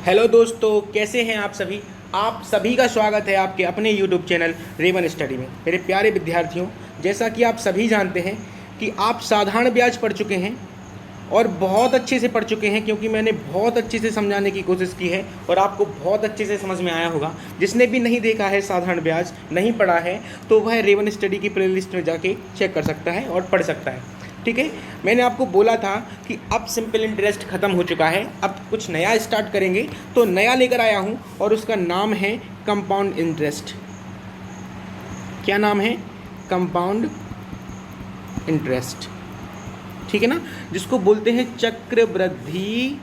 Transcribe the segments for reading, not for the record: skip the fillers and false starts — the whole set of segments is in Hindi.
हेलो दोस्तों, कैसे हैं आप सभी। आप सभी का स्वागत है आपके अपने यूट्यूब चैनल रेवन स्टडी में। मेरे प्यारे विद्यार्थियों, जैसा कि आप सभी जानते हैं कि आप साधारण ब्याज पढ़ चुके हैं और बहुत अच्छे से पढ़ चुके हैं, क्योंकि मैंने बहुत अच्छे से समझाने की कोशिश की है और आपको बहुत अच्छे से समझ में आया होगा। जिसने भी नहीं देखा है, साधारण ब्याज नहीं पढ़ा है, तो वह रेवन स्टडी की प्लेलिस्ट में जाके चेक कर सकता है और पढ़ सकता है। ठीक है, मैंने आपको बोला था कि अब सिंपल इंटरेस्ट ख़त्म हो चुका है, अब कुछ नया स्टार्ट करेंगे। तो नया लेकर आया हूँ और उसका नाम है कंपाउंड इंटरेस्ट। क्या नाम है? Compound interest. ठीक है ना, जिसको बोलते हैं चक्रवृद्धि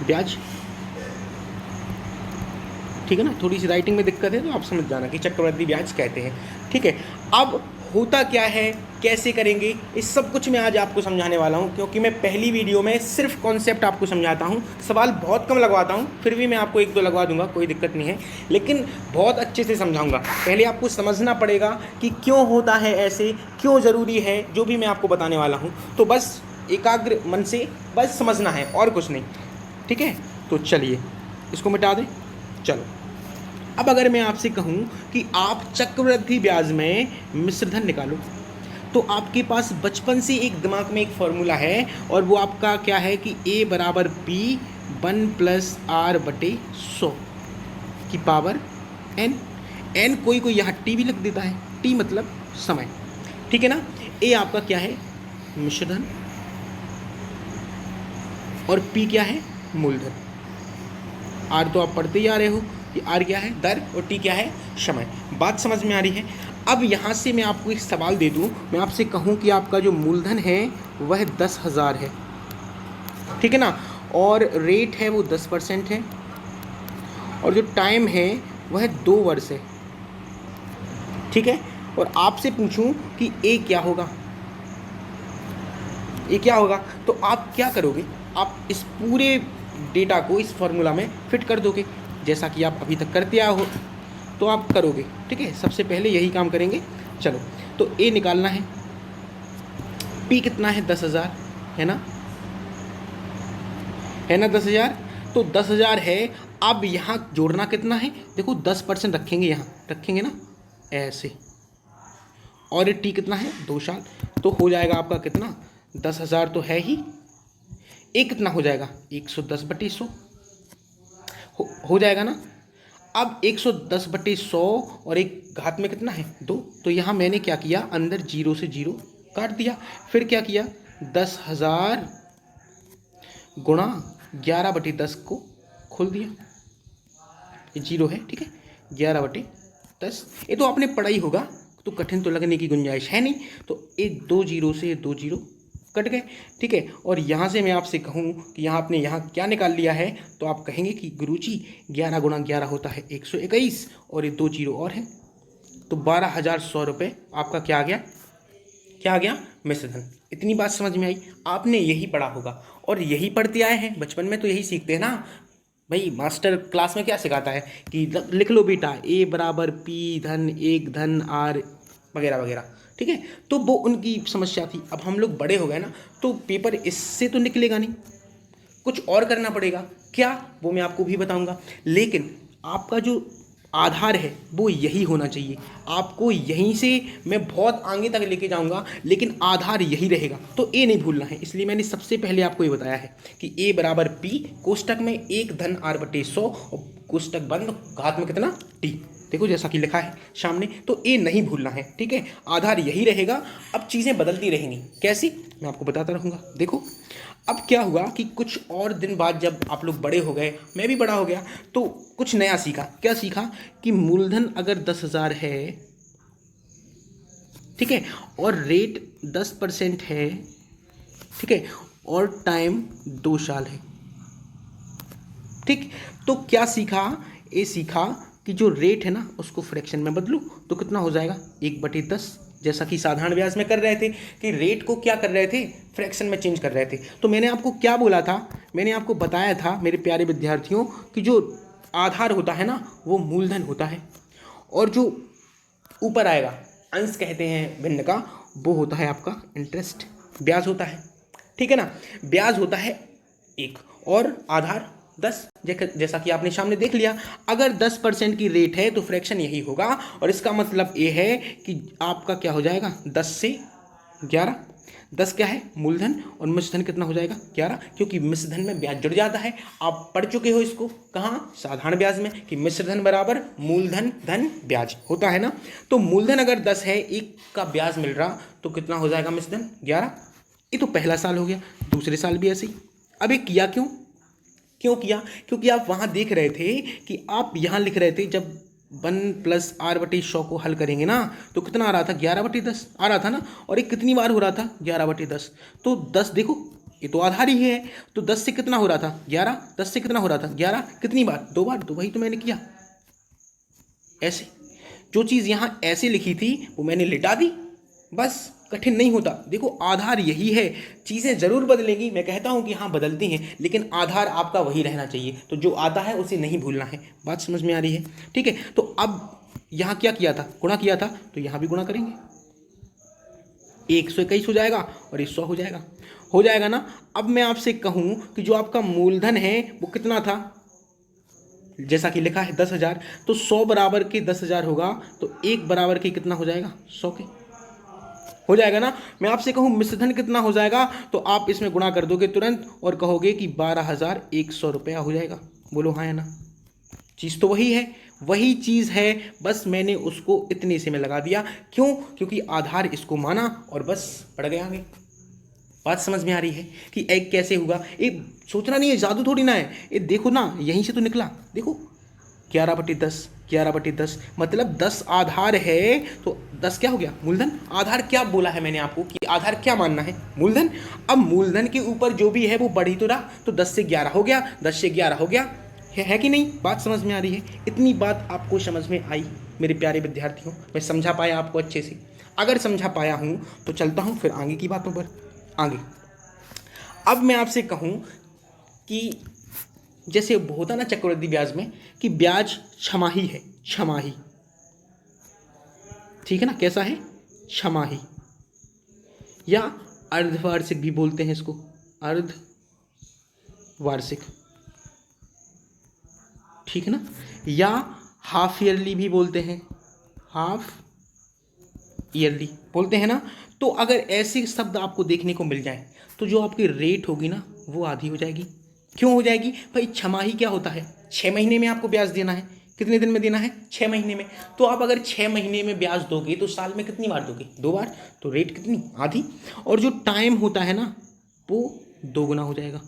ब्याज। ठीक है ना, थोड़ी सी राइटिंग में दिक्कत है तो आप समझ जाना कि चक्रवृद्धि ब्याज कहते हैं। ठीक है, अब होता क्या है, कैसे करेंगे, इस सब कुछ मैं आज आपको समझाने वाला हूं, क्योंकि मैं पहली वीडियो में सिर्फ कॉन्सेप्ट आपको समझाता हूं, सवाल बहुत कम लगवाता हूं। फिर भी मैं आपको एक दो लगवा दूंगा, कोई दिक्कत नहीं है, लेकिन बहुत अच्छे से समझाऊंगा। पहले आपको समझना पड़ेगा कि क्यों होता है ऐसे, क्यों ज़रूरी है जो भी मैं आपको बताने वाला हूँ। तो बस एकाग्र मन से बस समझना है और कुछ नहीं। ठीक है, तो चलिए इसको मिटा दें। चलो, अब अगर मैं आपसे कहूं कि आप चक्रवृद्धि ब्याज में मिश्रधन निकालो, तो आपके पास बचपन से एक दिमाग में एक फॉर्मूला है, और वो आपका क्या है कि a बराबर p 1+r/100 की पावर n। n कोई कोई यहाँ t भी लिख देता है, t मतलब समय। ठीक है ना, a आपका क्या है? मिश्रधन, और p क्या है? मूलधन। r तो आप पढ़ते ही आ रहे हो कि r क्या है? दर, और t क्या है? समय। बात समझ में आ रही है? अब यहाँ से मैं आपको एक सवाल दे दूँ, मैं आपसे कहूँ कि आपका जो मूलधन है वह 10,000 है। ठीक है ना, और रेट है वो 10% है, और जो टाइम है वह 2 वर्ष है। ठीक है, और आपसे पूछूं कि ए क्या होगा, ए क्या होगा, तो आप क्या करोगे? आप इस पूरे डेटा को इस फॉर्मूला में फिट कर दोगे, जैसा कि आप अभी तक करते आए हो, तो आप करोगे। ठीक है, सबसे पहले यही काम करेंगे। चलो, तो ए निकालना है, पी कितना है? 10,000 है ना, है ना 10,000। तो 10,000 है। अब यहाँ जोड़ना कितना है? देखो 10% रखेंगे, यहाँ रखेंगे ना ऐसे, और ये टी कितना है? 2 साल। तो हो जाएगा आपका कितना? 10,000 तो है ही, ए कितना हो जाएगा? 110/100 हो जाएगा ना। अब 110/100 और एक घात में कितना है? 2। तो यहाँ मैंने क्या किया, अंदर 0 से 0 काट दिया। फिर क्या किया, 10,000 गुणा 11/10 को खोल दिया, ये 0 है। ठीक है, 11/10, ये तो आपने पढ़ा ही होगा, तो कठिन तो लगने की गुंजाइश है नहीं। तो एक 2 0 से 2 0 कट गए। ठीक है, और यहाँ से मैं आपसे कहूँ कि यहाँ आपने यहाँ क्या निकाल लिया है, तो आप कहेंगे कि गुरुजी 11 गुणा 11 होता है 121, और ये 2 0 और है, तो 12,100 रुपये आपका क्या आ गया? क्या आ गया? मिश्रधन। इतनी बात समझ में आई? आपने यही पढ़ा होगा और यही पढ़ते आए हैं बचपन में, तो यही सीखते हैं ना भाई। मास्टर क्लास में क्या सिखाता है कि लिख लो बेटा, ए बराबर पी धन 1 धन आर वगैरह वगैरह। ठीक है, तो वो उनकी समस्या थी। अब हम लोग बड़े हो गए ना, तो पेपर इससे तो निकलेगा नहीं, कुछ और करना पड़ेगा। क्या, वो मैं आपको भी बताऊंगा, लेकिन आपका जो आधार है वो यही होना चाहिए। आपको यहीं से मैं बहुत आगे तक लेके जाऊंगा, लेकिन आधार यही रहेगा। तो ए नहीं भूलना है, इसलिए मैंने सबसे पहले आपको ये बताया है कि ए बराबर पी, कोष्टक में 1 धन r/100, और कोष्टक बंद, घात में कितना? टी। देखो जैसा कि लिखा है सामने, तो ए नहीं भूलना है। ठीक है, आधार यही रहेगा। अब चीज़ें बदलती रहेंगी, कैसी, मैं आपको बताता रहूँगा। देखो, अब क्या हुआ कि कुछ और दिन बाद जब आप लोग बड़े हो गए, मैं भी बड़ा हो गया, तो कुछ नया सीखा। क्या सीखा? कि मूलधन अगर 10,000 है, ठीक है, और रेट 10% है, ठीक है, और टाइम 2 साल है। ठीक, तो क्या सीखा? ये सीखा कि जो रेट है ना उसको फ्रैक्शन में बदलूं, तो कितना हो जाएगा? 1/10, जैसा कि साधारण ब्याज में कर रहे थे कि रेट को क्या कर रहे थे? फ्रैक्शन में चेंज कर रहे थे। तो मैंने आपको क्या बोला था? मैंने आपको बताया था मेरे प्यारे विद्यार्थियों कि जो आधार होता है ना वो मूलधन होता है, और जो ऊपर आएगा, अंश कहते हैं भिन्न का, वो होता है आपका इंटरेस्ट, ब्याज होता है। ठीक है ना, ब्याज होता है 1, और आधार 10, जैसा कि आपने सामने देख लिया। अगर 10% की रेट है तो फ्रैक्शन यही होगा, और इसका मतलब ये है कि आपका क्या हो जाएगा 10 से 11। 10 क्या है मूलधन, और मिश्रधन कितना हो जाएगा 11, क्योंकि मिश्रधन में ब्याज जुड़ जाता है। आप पढ़ चुके हो इसको कहाँ, साधारण ब्याज में, कि मिश्रधन बराबर मूलधन धन ब्याज होता है ना। तो मूलधन अगर 10 है, एक का ब्याज मिल रहा, तो कितना हो जाएगा मिश्रधन 11। ये तो पहला साल हो गया, दूसरे साल भी ऐसे ही। अब ये किया क्यों किया, क्योंकि आप वहाँ देख रहे थे कि आप यहाँ लिख रहे थे, जब 1+r/100 को हल करेंगे ना, तो कितना आ रहा था 11/10 आ रहा था ना, और ये कितनी बार हो रहा था 11/10। तो 10 देखो, ये तो आधार ही है, तो 10 से कितना हो रहा था 11, 10 से कितना हो रहा था 11, कितनी बार 2 बार, तो वही तो मैंने किया ऐसे। जो चीज़ यहाँ ऐसे लिखी थी वो मैंने लिटा दी, बस, कठिन नहीं होता। देखो आधार यही है, चीज़ें ज़रूर बदलेंगी, मैं कहता हूँ कि हाँ बदलती हैं, लेकिन आधार आपका वही रहना चाहिए। तो जो आता है उसे नहीं भूलना है। बात समझ में आ रही है? ठीक है, तो अब यहाँ क्या किया था, गुणा किया था, तो यहाँ भी गुणा करेंगे, 121 हो जाएगा और ये 100 हो जाएगा ना। अब मैं आपसे कहूँ कि जो आपका मूलधन है वो कितना था, जैसा कि लिखा है 10,000, तो 100 बराबर के 10,000 होगा, तो 1 बराबर के कितना हो जाएगा 100 के, हो जाएगा ना। मैं आपसे कहूँ मिश्रधन कितना हो जाएगा, तो आप इसमें गुणा कर दोगे तुरंत और कहोगे कि 12,100 रुपया हो जाएगा। बोलो हाँ या ना। चीज़ तो वही है, वही चीज़ है, बस मैंने उसको इतने से में लगा दिया। क्यों? क्योंकि आधार इसको माना और बस पड़ गया आगे। बात समझ में आ रही है कि एक कैसे होगा? एक सोचना नहीं है, जादू थोड़ी ना है ये। देखो ना, यहीं से तो निकला। देखो 11/10, 11/10 मतलब 10 आधार है, तो 10 क्या हो गया मूलधन। आधार क्या बोला है मैंने आपको कि आधार क्या मानना है, मूलधन। अब मूलधन के ऊपर जो भी है वो बढ़ ही तो रहा, तो 10 से 11 हो गया, 10 से 11 हो गया, है कि नहीं? बात समझ में आ रही है? इतनी बात आपको समझ में आई मेरे प्यारे विद्यार्थियों? मैं समझा पाया आपको अच्छे से? अगर समझा पाया हूँ तो चलता हूँ फिर आगे की बातों पर। आगे अब मैं आपसे कहूँ कि जैसे होता ना चक्रवृद्धि ब्याज में कि ब्याज छमाही है, छमाही, ठीक है ना? कैसा है? छमाही, या अर्धवार्षिक भी बोलते हैं इसको, अर्धवार्षिक, ठीक है ना? या हाफ ईयरली भी बोलते हैं, हाफ ईयरली बोलते हैं ना। तो अगर ऐसे शब्द आपको देखने को मिल जाए तो जो आपकी रेट होगी ना वो आधी हो जाएगी। क्यों हो जाएगी भाई? छमाही क्या होता है? 6 महीने में आपको ब्याज देना है। कितने दिन में देना है? 6 महीने में। तो आप अगर 6 महीने में ब्याज दोगे तो साल में कितनी बार दोगे? 2 बार। तो रेट कितनी? आधी। और जो टाइम होता है ना वो 2 गुना हो जाएगा।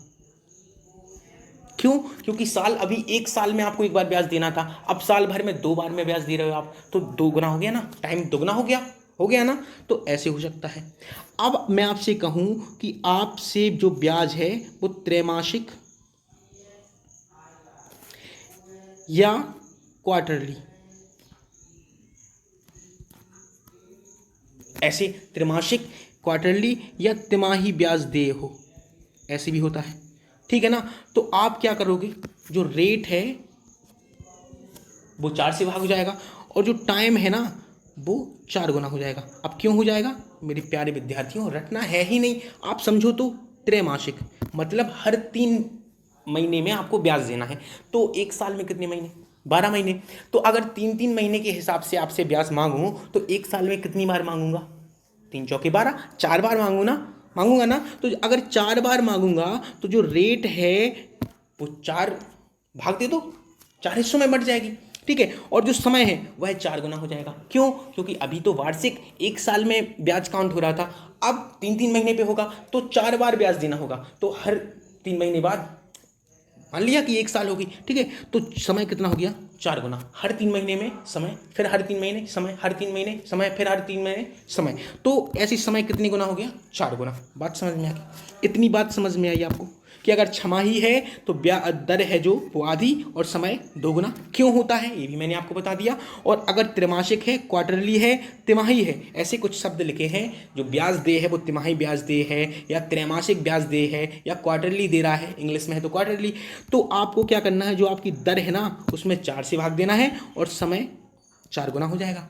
क्यों? क्योंकि साल, अभी 1 साल में आपको 1 बार ब्याज देना था, अब साल भर में 2 बार में ब्याज दे रहे हो आप, तो 2 गुना हो गया ना, टाइम दोगुना हो गया ना। तो ऐसे हो सकता है। अब मैं आपसे कहूं कि आपसे जो ब्याज है वो त्रैमासिक या क्वार्टरली, ऐसे त्रैमासिक, क्वार्टरली या तिमाही ब्याज दे हो, ऐसे भी होता है, ठीक है ना। तो आप क्या करोगे, जो रेट है वो 4 से भाग हो जाएगा, और जो टाइम है ना वो 4 गुना हो जाएगा। अब क्यों हो जाएगा मेरे प्यारे विद्यार्थियों? रटना है ही नहीं, आप समझो तो। त्रैमासिक मतलब हर 3 महीने में आपको ब्याज देना है। तो 1 साल में कितने महीने? 12 महीने। तो अगर 3-3 महीने के हिसाब से आपसे ब्याज मांगूँ तो 1 साल में कितनी बार मांगूंगा? 3 चौके 12, 4 बार मांगूंगा ना। तो अगर 4 बार मांगूंगा तो जो रेट है वो 4 भाग दे दो, 4 हिस्सों में बट जाएगी, ठीक है। और जो समय है वह 4 गुना हो जाएगा। क्यों? क्योंकि अभी तो वार्षिक 1 साल में ब्याज काउंट हो रहा था, अब 3-3 महीने पे होगा तो 4 बार ब्याज देना होगा। तो हर 3 महीने बाद मान लिया कि 1 साल होगी, ठीक है। तो समय कितना हो गया? 4 गुना। हर 3 महीने में समय, फिर हर 3 महीने समय, हर 3 महीने समय, फिर हर 3 महीने समय। तो ऐसी समय कितनी गुना हो गया? 4 गुना। बात समझ में आ गई? इतनी बात समझ में आई आपको कि अगर छमाही है तो ब्याज दर है जो वो आधी और समय 2 गुना। क्यों होता है ये भी मैंने आपको बता दिया। और अगर त्रैमासिक है, क्वार्टरली है, तिमाही है, ऐसे कुछ शब्द लिखे हैं। जो ब्याज दे है वो तिमाही ब्याज दे है, या त्रैमासिक ब्याज दे है, या क्वार्टरली दे रहा है, इंग्लिश में है तो क्वार्टरली। तो आपको क्या करना है, जो आपकी दर है ना उसमें 4 से भाग देना है और समय 4 गुना हो जाएगा।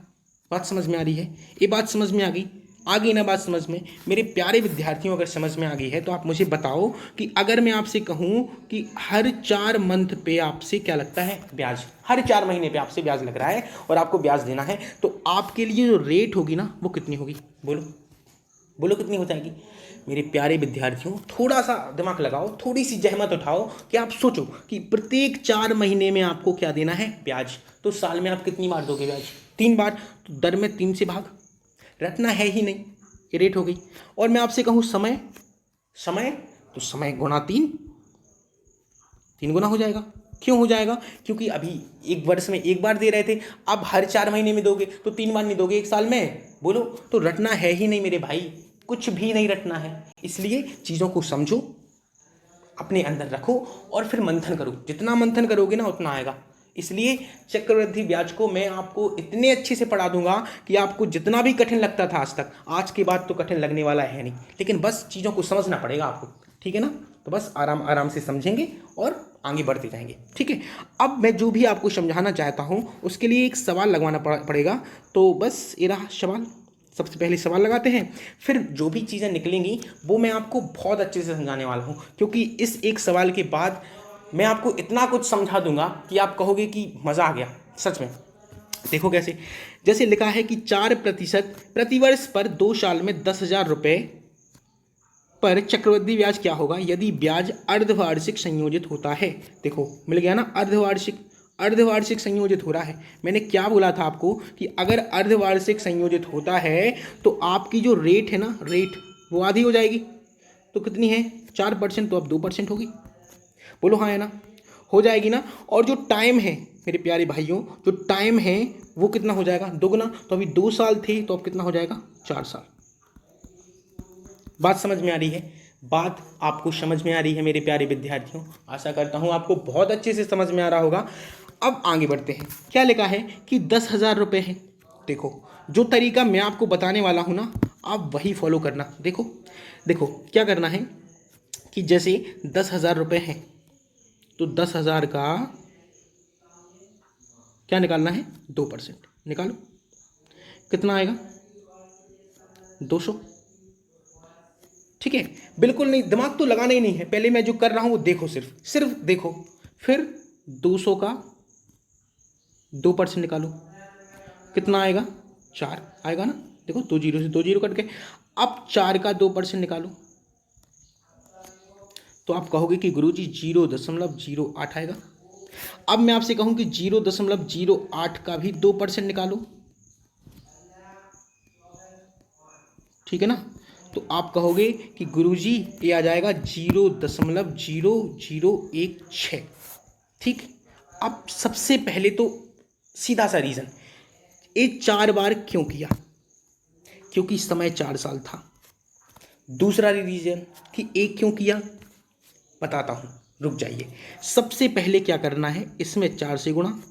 बात समझ में आ रही है? ये बात समझ में आ गई? आ गई ना बात समझ में? मेरे प्यारे विद्यार्थियों, अगर समझ में आ गई है तो आप मुझे बताओ कि अगर मैं आपसे कहूँ कि हर 4 मंथ पे आपसे क्या लगता है? ब्याज। हर 4 महीने पे आपसे ब्याज लग रहा है और आपको ब्याज देना है, तो आपके लिए जो रेट होगी ना वो कितनी होगी? बोलो बोलो, कितनी हो जाएगी? मेरे प्यारे विद्यार्थियों, थोड़ा सा दिमाग लगाओ, थोड़ी सी जहमत उठाओ कि आप सोचो कि प्रत्येक 4 महीने में आपको क्या देना है? ब्याज। तो साल में आप कितनी बार दोगे ब्याज? 3 बार। तो दर में 3 से भाग, रटना है ही नहीं, ये रेट हो गई। और मैं आपसे कहूँ समय, समय तो समय गुणा 3, 3 गुना हो जाएगा। क्यों हो जाएगा? क्योंकि अभी एक वर्ष में एक बार दे रहे थे, अब हर 4 महीने में दोगे तो 3 बार नहीं दोगे एक साल में? बोलो, तो रटना है ही नहीं मेरे भाई, कुछ भी नहीं रटना है। इसलिए चीज़ों को समझो, अपने अंदर रखो और फिर मंथन करो। जितना मंथन करोगे ना उतना आएगा। इसलिए चक्रवृद्धि ब्याज को मैं आपको इतने अच्छे से पढ़ा दूंगा कि आपको जितना भी कठिन लगता था आज तक, आज के बाद तो कठिन लगने वाला है नहीं। लेकिन बस चीज़ों को समझना पड़ेगा आपको, ठीक है ना? तो बस आराम आराम से समझेंगे और आगे बढ़ते जाएंगे, ठीक है? अब मैं जो भी आपको समझाना चाहता हूँ उसके लिए एक सवाल लगवाना पड़ेगा। तो बस ये रहा सवाल। सबसे पहले सवाल लगाते हैं, फिर जो भी चीज़ें निकलेंगी वो मैं आपको बहुत अच्छे से समझाने वाला हूँ, क्योंकि इस एक सवाल के बाद मैं आपको इतना कुछ समझा दूंगा कि आप कहोगे कि मज़ा आ गया सच में। देखो कैसे, जैसे लिखा है कि 4% प्रतिवर्ष पर 2 साल में 10,000 रुपये पर चक्रवृद्धि ब्याज क्या होगा यदि ब्याज अर्धवार्षिक संयोजित होता है? देखो मिल गया ना, अर्धवार्षिक, अर्धवार्षिक संयोजित हो रहा है। मैंने क्या बोला था आपको कि अगर अर्धवार्षिक संयोजित होता है तो आपकी जो रेट है ना, रेट वो आधी हो जाएगी। तो कितनी है? 4%, तो अब 2% होगी। बोलो हाँ है ना? हो जाएगी ना? और जो टाइम है मेरे प्यारे भाइयों, जो टाइम है वो कितना हो जाएगा? दोगुना। तो अभी 2 साल थे तो अब कितना हो जाएगा? 4 साल। बात समझ में आ रही है? बात आपको समझ में आ रही है मेरे प्यारे विद्यार्थियों? आशा करता हूँ आपको बहुत अच्छे से समझ में आ रहा होगा। अब आगे बढ़ते हैं। क्या लिखा है कि 10,000 रुपये है। देखो जो तरीका मैं आपको बताने वाला हूँ ना, आप वही फॉलो करना। देखो देखो क्या करना है कि जैसे 10,000 रुपये हैं तो 10,000 का क्या निकालना है? 2% निकालो। कितना आएगा? 200। ठीक है, बिल्कुल नहीं, दिमाग तो लगाना ही नहीं है। पहले मैं जो कर रहा हूं वो देखो, सिर्फ सिर्फ देखो। फिर 200 का 2% निकालो। कितना आएगा? 4 आएगा ना? देखो 2 जीरो से 2 जीरो कट गए। अब 4 का 2% निकालो तो आप कहोगे कि गुरुजी 0.08 आएगा। अब मैं आपसे कहूं कि 0.08 का भी 2% निकालो, ठीक है ना? तो आप कहोगे कि गुरुजी ये आ जाएगा 0.0016। ठीक। अब सबसे पहले तो सीधा सा रीज़न, ये 4 बार क्यों किया? क्योंकि समय 4 साल था। दूसरा रीज़न कि एक क्यों किया, बताता हूँ, रुक जाइए। सबसे पहले क्या करना है, इसमें 4 से गुणा,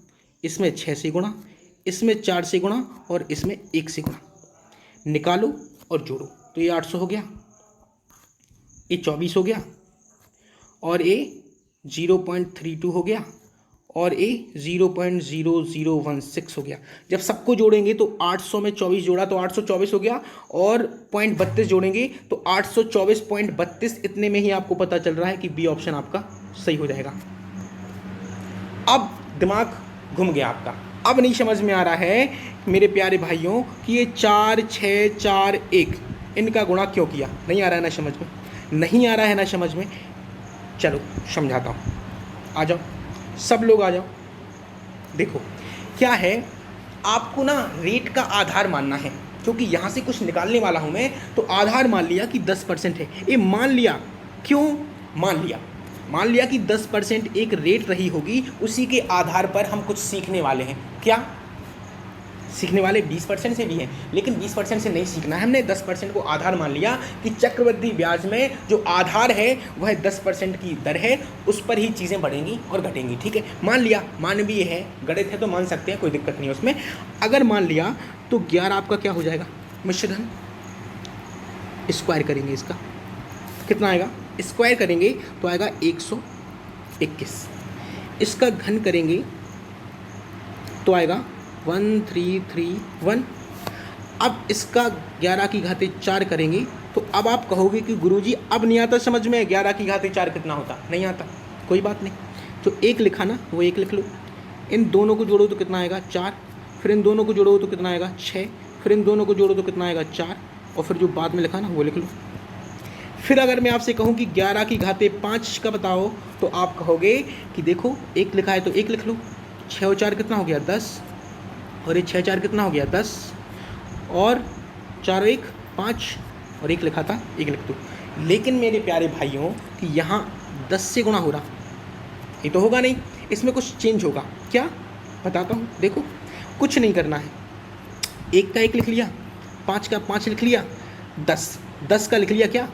इसमें 6 से गुणा, इसमें 4 से गुणा और इसमें 1 से गुणा। निकालो और जोड़ो तो ये 800 हो गया, ये 24 हो गया और ये 0.32 हो गया और ये 0.0016 हो गया। जब सबको जोड़ेंगे तो 800 में 24 जोड़ा तो 824 हो गया और 0.32 जोड़ेंगे तो 824.32। इतने में ही आपको पता चल रहा है कि बी ऑप्शन आपका सही हो जाएगा। अब दिमाग घूम गया आपका, अब नहीं समझ में आ रहा है मेरे प्यारे भाइयों कि ये 4 6 4 1 इनका गुणा क्यों किया। नहीं आ रहा है ना समझ में? नहीं आ रहा है ना समझ में? चलो समझाता हूँ, आ जाओ सब लोग आ जाओ। देखो क्या है, आपको ना रेट का आधार मानना है, क्योंकि यहाँ से कुछ निकालने वाला हूँ मैं, तो आधार मान लिया कि 10% है। ये मान लिया, क्यों मान लिया? मान लिया कि 10% एक रेट रही होगी, उसी के आधार पर हम कुछ सीखने वाले हैं। क्या सीखने वाले? 20% से भी हैं, लेकिन 20% से नहीं सीखना है हमने। 10% को आधार मान लिया कि चक्रवृद्धि ब्याज में जो आधार है वह 10% की दर है, उस पर ही चीज़ें बढ़ेंगी और घटेंगी। ठीक है, मान लिया, मानवीय है, गणित है तो मान सकते हैं, कोई दिक्कत नहीं है उसमें। अगर मान लिया तो 11 आपका क्या हो जाएगा? मिश्रधन। स्क्वायर करेंगे इसका, कितना आएगा? स्क्वायर करेंगे तो आएगा 121। इसका घन करेंगे तो आएगा 1331। अब इसका 11 की घाते 4 करेंगे तो अब आप कहोगे कि गुरुजी अब नहीं आता समझ में, 11 की घाते 4 कितना होता, नहीं आता, कोई बात नहीं। जो एक लिखा ना वो एक लिख लो, इन दोनों को जोड़ो तो कितना आएगा 4, फिर इन दोनों को जोड़ो तो कितना आएगा 6, फिर इन दोनों को जोड़ो तो कितना आएगा 4, और फिर जो बाद में लिखा ना वो लिख लो। फिर अगर मैं आपसे कहूँ कि 11 की घाते 5 का बताओ तो आप कहोगे कि देखो एक लिखा है तो एक लिख लो, 6 और 4 कितना हो गया 10, और ये 6 4 कितना हो गया 10, और 4 और 1 5, और एक लिखा था एक लिख दो। लेकिन मेरे प्यारे भाइयों कि यहाँ 10 से गुणा हो रहा, ये तो होगा नहीं, इसमें कुछ चेंज होगा। क्या बताता हूँ, देखो कुछ नहीं करना है, एक का एक लिख लिया, 5 का 5 लिख लिया, 10 का लिख लिया क्या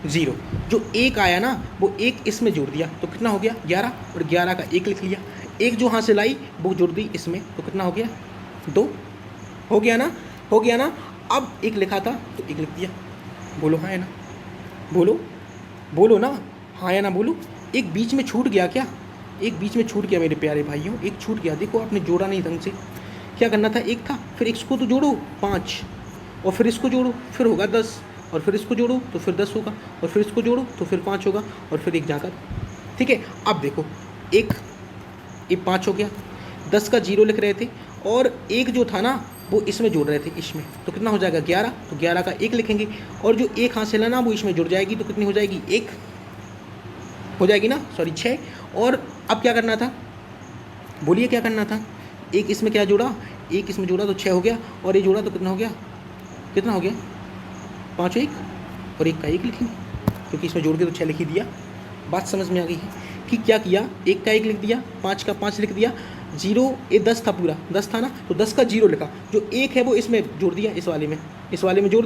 0, जो एक आया ना वो एक इसमें जोड़ दिया तो कितना हो गया 11, और 11 का एक लिख लिया, एक जो हासिल आई वो जोड़ दी इसमें तो कितना हो गया 2, हो गया ना, हो गया ना। अब एक लिखा था तो एक लिख दिया, बोलो हाँ या ना, बोलो बोलो ना, हाँ या ना बोलो। एक बीच में छूट गया क्या, एक बीच में छूट गया मेरे प्यारे भाइयों, एक छूट गया, देखो आपने जोड़ा नहीं ढंग से। क्या करना था, एक था, फिर इसको तो जोड़ो 5, और फिर इसको जोड़ो फिर होगा 10, और फिर इसको जोड़ो तो फिर 10 होगा, और फिर इसको जोड़ो तो फिर 5 होगा, और फिर एक जाकर, ठीक है। अब देखो एक ये 5 हो गया, 10 का 0 लिख रहे थे, और एक जो था ना वो इसमें जोड़ रहे थे इसमें, तो कितना हो जाएगा 11, तो 11 का एक लिखेंगे, और जो एक हासिल है ना वो इसमें जुड़ जाएगी तो कितनी हो जाएगी 1 हो जाएगी ना, सॉरी 6। और अब क्या करना था, बोलिए क्या करना था, एक इसमें क्या जोड़ा, एक इसमें जोड़ा तो 6 हो गया, और ये जोड़ा तो कितना हो गया, कितना हो गया 5 1, और एक का एक लिखेंगे क्योंकि इसमें जोड़ के तो 6 लिख ही दिया। बात समझ में आ गई है कि क्या किया, एक का एक लिख दिया, 5 का 5 लिख दिया, 0 ये 10 था, पूरा 10 था ना, तो 10 का 0 लिखा, जो एक है वो इसमें जोड़ दिया, इस वाले में जोड़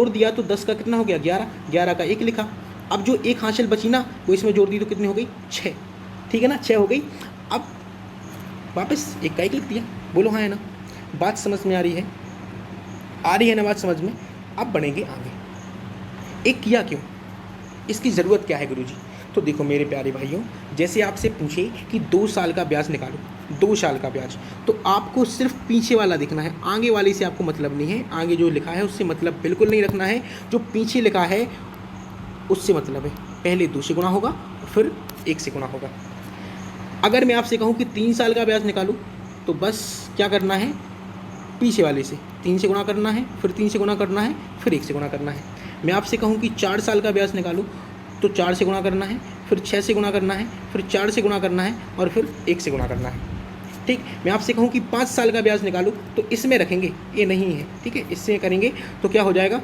दिया तो 10 का कितना हो गया 11, 11 का एक लिखा। अब जो एक हासिल बची ना वो इसमें जोड़ दी तो कितनी हो गई 6, ठीक है ना, 6 हो गई। अब वापस एक का एक लिख दिया, बोलो हाँ है ना, बात समझ में आ रही है, आ रही है ना बात समझ में। अब बढ़ेंगे आगे, एक किया क्यों, इसकी ज़रूरत क्या है गुरुजी। तो देखो मेरे प्यारे भाइयों, जैसे आपसे पूछे कि 2 साल का ब्याज निकालो, 2 साल का ब्याज, तो आपको सिर्फ पीछे वाला देखना है, आगे वाले से आपको मतलब नहीं है, आगे जो लिखा है उससे मतलब बिल्कुल नहीं रखना है, जो पीछे लिखा है उससे मतलब है। पहले 2 से गुणा होगा और फिर 1 से गुणा होगा। अगर मैं आपसे कहूँ कि 3 साल का ब्याज निकालो तो बस क्या करना है, पीछे वाले से 3 से गुणा करना है, फिर 3 से गुणा करना है, फिर 1 से गुणा करना है। मैं आपसे कहूँ कि 4 साल का ब्याज निकालो तो 4 से गुणा करना है, फिर 6 से गुणा करना है, फिर 4 से गुणा करना है, और फिर 1 से गुणा करना है, ठीक। मैं आपसे कहूँ कि 5 साल का ब्याज निकालो तो इसमें रखेंगे, ये नहीं है, ठीक है, इससे करेंगे तो क्या हो जाएगा,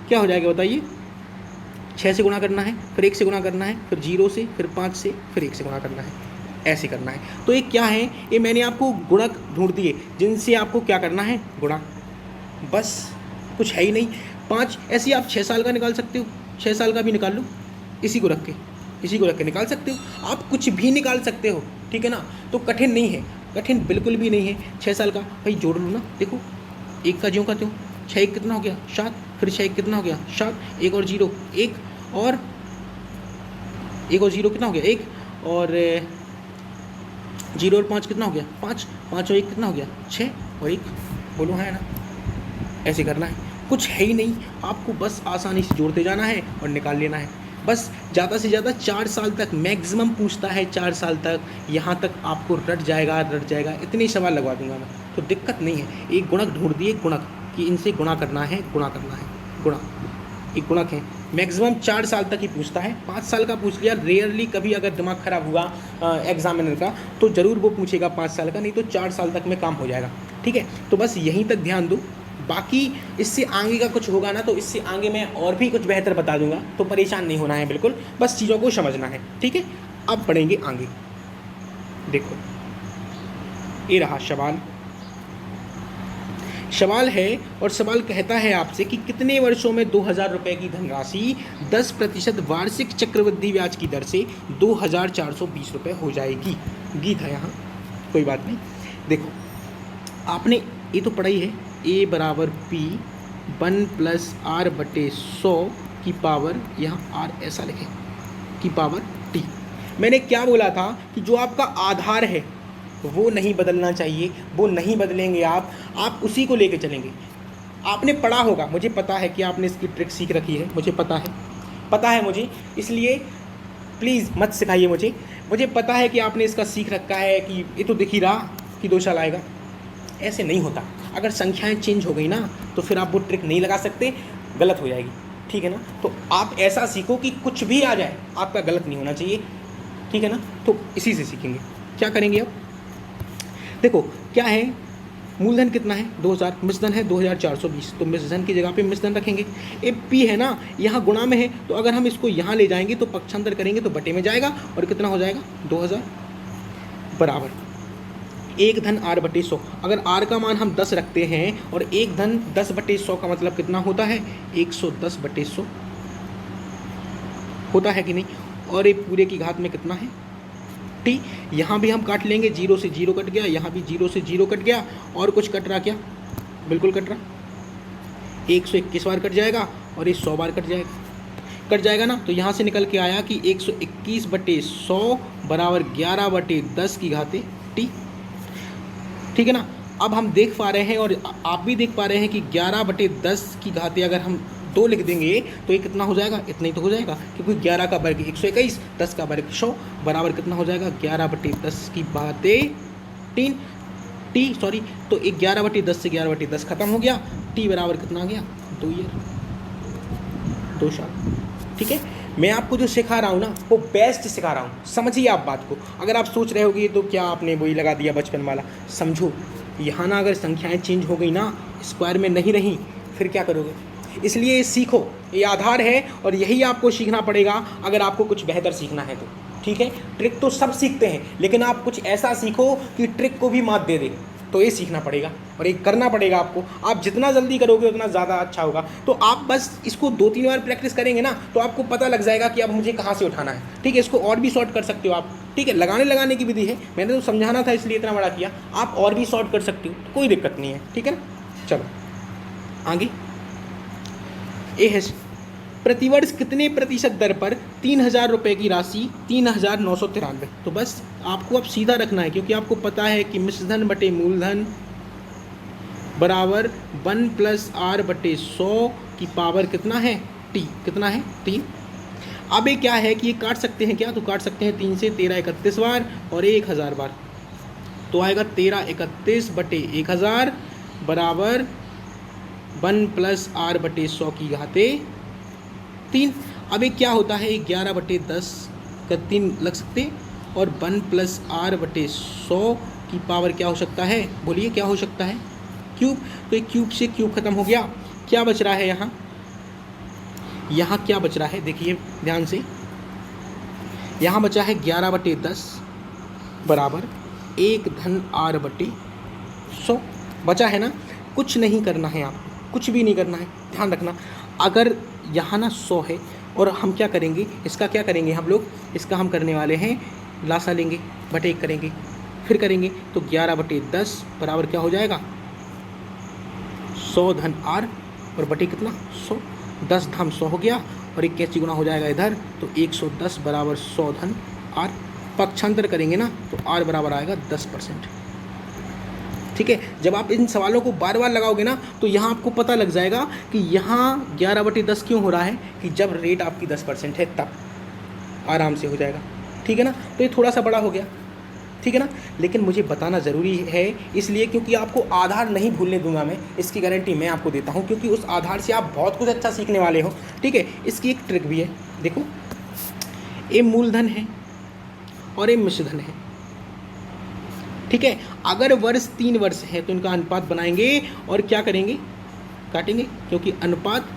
क्या हो जाएगा बताइए, 6 से गुणा करना है, फिर 1 से गुणा करना है, फिर 0 से, फिर 5 से, फिर 1 से गुणा करना है, ऐसे करना है। तो ये क्या है, ये मैंने आपको गुणक ढूंढ दिए जिनसे आपको क्या करना है, गुणा, बस कुछ है ही नहीं। 5 ऐसे आप 6 साल का निकाल सकते हो, 6 साल का भी निकाल लो, इसी को रख के निकाल सकते हो, आप कुछ भी निकाल सकते हो, ठीक है ना। तो कठिन नहीं है, कठिन बिल्कुल भी नहीं है। 6 साल का भाई जोड़ लो ना, देखो एक का ज्यों का त्यों, 6 1 कितना हो गया 7, फिर 6 1 कितना हो गया 7, 1 और 0 1, और 1 और 0 कितना हो गया 1, और 0 और 5 कितना हो गया 5, 5 और 1 कितना हो गया 6 और 1, बोलो है ना, ऐसे करना है, कुछ है ही नहीं, आपको बस आसानी से जोड़ते जाना है और निकाल लेना है। बस ज़्यादा से ज़्यादा 4 साल तक मैक्सिमम पूछता है, 4 साल तक, यहाँ तक आपको रट जाएगा, इतने सवाल लगवा दूंगा मैं, तो दिक्कत नहीं है। एक गुणक ढूंढ दिए, गुणक कि इनसे गुणा करना है, गुणा, एक गुणक है, मैक्सिमम 4 साल तक ही पूछता है। 5 साल का पूछ लिया, रेयरली कभी अगर दिमाग ख़राब हुआ एग्जामिनर का तो ज़रूर वो पूछेगा 5 साल का, नहीं तो 4 साल तक में काम हो जाएगा, ठीक है। तो बस यहीं तक ध्यान दो, बाकी इससे आगे का कुछ होगा ना तो इससे आगे मैं और भी कुछ बेहतर बता दूंगा, तो परेशान नहीं होना है बिल्कुल, बस चीज़ों को समझना है, ठीक है। अब बढ़ेंगे आगे, देखो ये रहा सवाल है, और सवाल कहता है आपसे कि कितने वर्षों में 2000 रुपये की धनराशि 10% वार्षिक चक्रवृद्धि ब्याज की दर से 2420 रुपये हो जाएगी। गीत है यहाँ, कोई बात नहीं। देखो आपने ये तो पढ़ा ही है, A बराबर P 1 + R/100 की पावर, यहाँ R ऐसा लिखे, की पावर T। मैंने क्या बोला था कि जो आपका आधार है, वो नहीं बदलना चाहिए, वो नहीं बदलेंगे आप उसी को लेके चलेंगे। आपने पढ़ा होगा, मुझे पता है कि आपने इसकी ट्रिक सीख रखी है, मुझे पता है मुझे, इसलिए प्लीज़ मत सिखाइए मुझे पता है कि आपने इसका सीख रखा है कि ये तो दिख ही रहा कि 2 साल आएगा। ऐसे नहीं होता। अगर संख्याएं चेंज हो गई ना तो फिर आप वो ट्रिक नहीं लगा सकते, गलत हो जाएगी, ठीक है ना। तो आप ऐसा सीखो कि कुछ भी आ जाए आपका गलत नहीं होना चाहिए, ठीक है ना। तो इसी से सीखेंगे। क्या करेंगे अब, देखो क्या है, मूलधन कितना है 2000, मिश्रधन है 2420, तो मिश्रधन की जगह पे मिश्रधन रखेंगे। ए पी है ना, यहाँ गुणा में है, तो अगर हम इसको यहाँ ले जाएंगे तो पक्षांतर करेंगे तो बटे में जाएगा और कितना हो जाएगा 2000 बराबर 1 धन r बटे 100। अगर r का मान हम 10 रखते हैं और 1 धन 10 बटे 100 का मतलब कितना होता है 110 बटे 100 होता है कि नहीं। और ये पूरे की घात में कितना है t, यहाँ भी हम काट लेंगे, 0 से 0 कट गया, यहाँ भी 0 से 0 कट गया, और कुछ कट रहा क्या, बिल्कुल कट रहा, 121 बार कट जाएगा और ये 100 बार कट जाएगा ना। तो यहाँ से निकल के आया कि 121 बटे 100 बराबर 11 बटे 10 की घाते t, ठीक है ना। अब हम देख पा रहे हैं और आप भी देख पा रहे हैं कि 11 बटे 10 की घाते अगर हम 2 लिख देंगे तो ये कितना हो जाएगा, इतना ही तो हो जाएगा, क्योंकि 11 का वर्ग 121, 10 का वर्ग 100 बराबर कितना हो जाएगा 11 बटे 10 की घाते 3 टी, सॉरी, तो 11 बटे 10 से 11 बटे 10 खत्म हो गया, टी बराबर कितना आ गया 2 ईयर, 2 साल, ठीक है। मैं आपको जो सिखा रहा हूँ ना वो बेस्ट सिखा रहा हूँ, समझिए आप बात को। अगर आप सोच रहे होगे तो क्या आपने वही लगा दिया बचपन वाला, समझो यहाँ ना अगर संख्याएं चेंज हो गई ना, स्क्वायर में नहीं रही, फिर क्या करोगे। इसलिए सीखो, ये आधार है और यही आपको सीखना पड़ेगा अगर आपको कुछ बेहतर सीखना है तो, ठीक है। ट्रिक तो सब सीखते हैं, लेकिन आप कुछ ऐसा सीखो कि ट्रिक को भी मात दे दे, तो ये सीखना पड़ेगा और ये करना पड़ेगा आपको। आप जितना जल्दी करोगे उतना ज़्यादा अच्छा होगा। तो आप बस इसको 2-3 बार प्रैक्टिस करेंगे ना तो आपको पता लग जाएगा कि अब मुझे कहाँ से उठाना है, ठीक है। इसको और भी शॉर्ट कर सकते हो आप, ठीक है। लगाने की विधि है, मैंने तो समझाना था इसलिए इतना बड़ा किया, आप और भी शॉर्ट कर सकते हो, तो कोई दिक्कत नहीं है, ठीक है ना। चलो आगे, ए है प्रतिवर्ष कितने प्रतिशत दर पर 3000 रुपये की राशि 3993, तो बस आपको अब सीधा रखना है, क्योंकि आपको पता है कि मिश्रधन बटे मूलधन बराबर 1 + r बटे 100 की पावर कितना है t, कितना है 3। अब ये क्या है कि ये काट सकते हैं क्या, तो काट सकते हैं 3 से 13 31 बार और 1000 बार, तो आएगा 13 31 बटे 1000 बराबर 1 + r बटे 100 की घाते 3। अब ये क्या होता है, 11 बटे 10 का 3 लग सकते, और 1 + r बटे 100 की पावर क्या हो सकता है, बोलिए क्या हो सकता है, क्यूब। तो एक क्यूब से क्यूब खत्म हो गया, क्या बच रहा है यहाँ क्या बच रहा है, देखिए ध्यान से, यहाँ बचा है 11 बटे 10 बराबर 1 धन r बटे 100 बचा है ना। कुछ नहीं करना है आपको, कुछ भी नहीं करना है, ध्यान रखना। अगर यहाँ ना 100 है और हम क्या करेंगे, इसका क्या करेंगे हम लोग, इसका हम करने वाले हैं लासा लेंगे, बटे 1 करेंगे, फिर करेंगे, तो 11 बटे 10 बराबर क्या हो जाएगा 100 धन r और बटे कितना 100, 10 धाम 100 हो गया और 81 गुना हो जाएगा इधर, तो 110 बराबर 100 धन r। पक्षांतर करेंगे ना तो r बराबर आएगा 10%, ठीक है। जब आप इन सवालों को बार बार लगाओगे ना तो यहाँ आपको पता लग जाएगा कि यहाँ 11 बटे 10 क्यों हो रहा है, कि जब रेट आपकी 10% है तब आराम से हो जाएगा, ठीक है ना। तो ये थोड़ा सा बड़ा हो गया, ठीक है ना, लेकिन मुझे बताना ज़रूरी है इसलिए क्योंकि आपको आधार नहीं भूलने दूंगा मैं, इसकी गारंटी मैं आपको देता हूँ, क्योंकि उस आधार से आप बहुत कुछ अच्छा सीखने वाले हो, ठीक है। इसकी एक ट्रिक भी है, देखो ये मूलधन है और ये मिश्रधन है, ठीक है। अगर वर्ष 3 वर्ष है तो इनका अनुपात बनाएंगे और क्या करेंगे, काटेंगे, क्योंकि अनुपात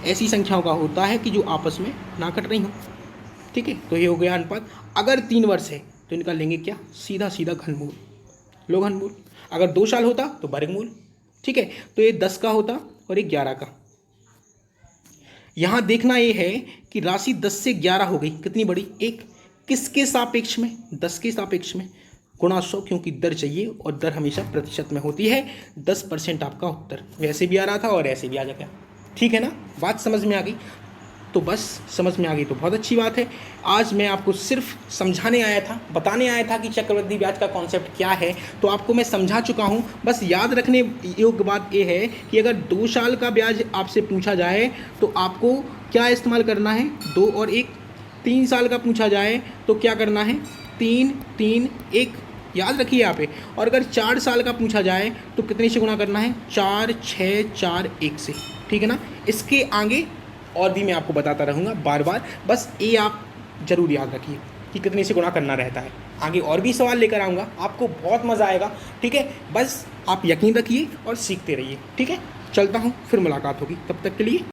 ऐसी संख्याओं का होता है कि जो आपस में ना कट रही हो, ठीक है। तो ये हो गया अनुपात। अगर 3 वर्ष है तो इनका लेंगे क्या, सीधा सीधा घनमूल, लो घनमूल। अगर 2 साल होता तो वर्गमूल, ठीक है। तो ये 10 का होता और ये 11 का। यहाँ देखना ये है कि राशि 10 से 11 हो गई, कितनी बड़ी, 1, किसके सापेक्ष में, 10 के सापेक्ष में, गुणा 100, क्योंकि दर चाहिए और दर हमेशा प्रतिशत में होती है। 10% आपका उत्तर वैसे भी आ रहा था और ऐसे भी आ जाएगा, ठीक है ना, बात समझ में आ गई। तो बस समझ में आ गई तो बहुत अच्छी बात है। आज मैं आपको सिर्फ समझाने आया था, बताने आया था कि चक्रवृद्धि ब्याज का कॉन्सेप्ट क्या है, तो आपको मैं समझा चुका हूँ। बस याद रखने योग्य बात ये है कि अगर 2 साल का ब्याज आपसे पूछा जाए तो आपको क्या इस्तेमाल करना है, 2 और 1। 3 साल का पूछा जाए तो क्या करना है, 3 3 1, याद रखिए यहाँ पे। और अगर 4 साल का पूछा जाए तो कितने से गुणा करना है, 4 6 4 1 से, ठीक है ना। इसके आगे और भी मैं आपको बताता रहूँगा बार बार, बस ये आप ज़रूर याद रखिए कि कितने से गुणा करना रहता है। आगे और भी सवाल लेकर आऊँगा, आपको बहुत मज़ा आएगा, ठीक है। बस आप यकीन रखिए और सीखते रहिए, ठीक है। चलता हूँ, फिर मुलाकात होगी, तब तक के लिए।